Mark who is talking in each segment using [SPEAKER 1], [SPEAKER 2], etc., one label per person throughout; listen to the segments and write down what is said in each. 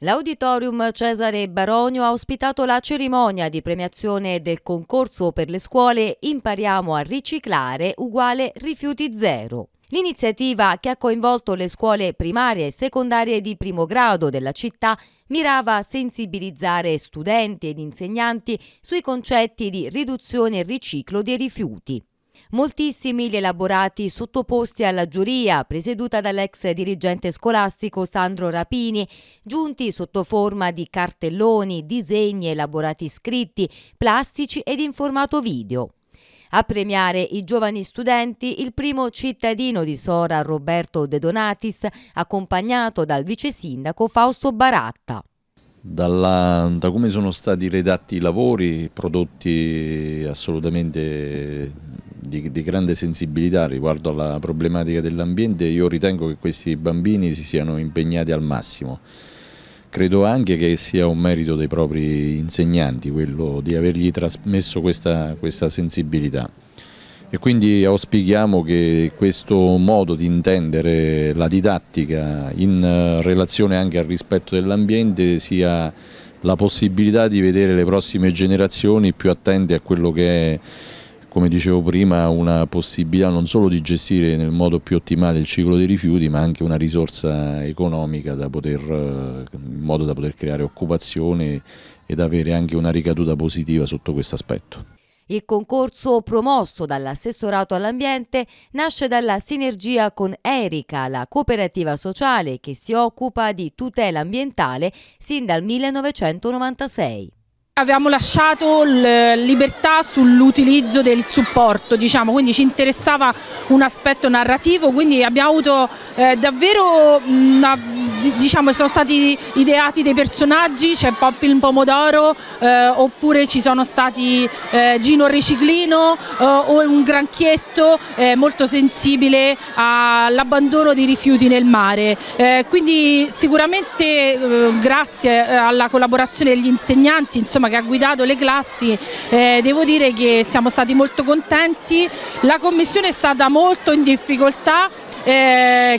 [SPEAKER 1] L'Auditorium Cesare Baronio ha ospitato la cerimonia di premiazione del concorso per le scuole Impariamo a riciclare uguale rifiuti zero. L'iniziativa, che ha coinvolto le scuole primarie e secondarie di primo grado della città, mirava a sensibilizzare studenti ed insegnanti sui concetti di riduzione e riciclo dei rifiuti. Moltissimi gli elaborati sottoposti alla giuria, presieduta dall'ex dirigente scolastico Sandro Rapini, giunti sotto forma di cartelloni, disegni, elaborati scritti, plastici ed in formato video. A premiare i giovani studenti il primo cittadino di Sora, Roberto De Donatis, accompagnato dal vice sindaco Fausto Baratta.
[SPEAKER 2] Da come sono stati redatti i lavori, prodotti assolutamente di grande sensibilità riguardo alla problematica dell'ambiente, io ritengo che questi bambini si siano impegnati al massimo. Credo anche che sia un merito dei propri insegnanti quello di avergli trasmesso questa sensibilità. E quindi auspichiamo che questo modo di intendere la didattica in relazione anche al rispetto dell'ambiente sia la possibilità di vedere le prossime generazioni più attente a quello che è, come dicevo prima, una possibilità non solo di gestire nel modo più ottimale il ciclo dei rifiuti, ma anche una risorsa economica in modo da poter creare occupazione ed avere anche una ricaduta positiva sotto questo aspetto.
[SPEAKER 1] Il concorso, promosso dall'assessorato all'ambiente, nasce dalla sinergia con Erica, la cooperativa sociale che si occupa di tutela ambientale sin dal 1996.
[SPEAKER 3] Avevamo lasciato libertà sull'utilizzo del supporto, quindi ci interessava un aspetto narrativo, quindi abbiamo avuto davvero sono stati ideati dei personaggi, c'è Poppi il Pomodoro, oppure ci sono stati Gino il Riciclino o un granchietto molto sensibile all'abbandono di rifiuti nel mare. Quindi sicuramente grazie alla collaborazione degli insegnanti, che ha guidato le classi, devo dire che siamo stati molto contenti. La commissione è stata molto in difficoltà,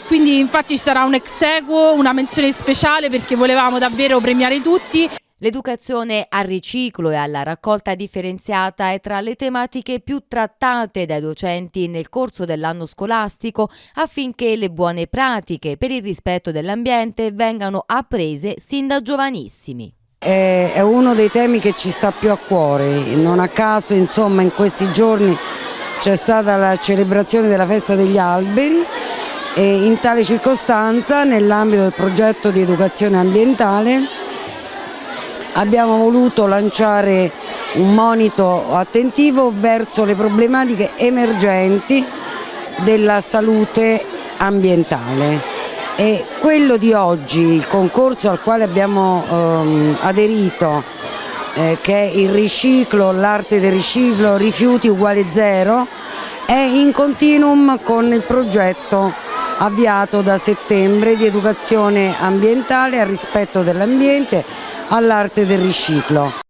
[SPEAKER 3] quindi infatti ci sarà un ex equo, una menzione speciale, perché volevamo davvero premiare tutti.
[SPEAKER 1] L'educazione al riciclo e alla raccolta differenziata è tra le tematiche più trattate dai docenti nel corso dell'anno scolastico, affinché le buone pratiche per il rispetto dell'ambiente vengano apprese sin da giovanissimi.
[SPEAKER 4] È uno dei temi che ci sta più a cuore, non a caso in questi giorni c'è stata la celebrazione della festa degli alberi e in tale circostanza, nell'ambito del progetto di educazione ambientale, abbiamo voluto lanciare un monito attentivo verso le problematiche emergenti della salute ambientale. E quello di oggi, il concorso al quale abbiamo aderito, che è il riciclo, l'arte del riciclo, rifiuti uguale zero, è in continuum con il progetto avviato da settembre di educazione ambientale al rispetto dell'ambiente, all'arte del riciclo.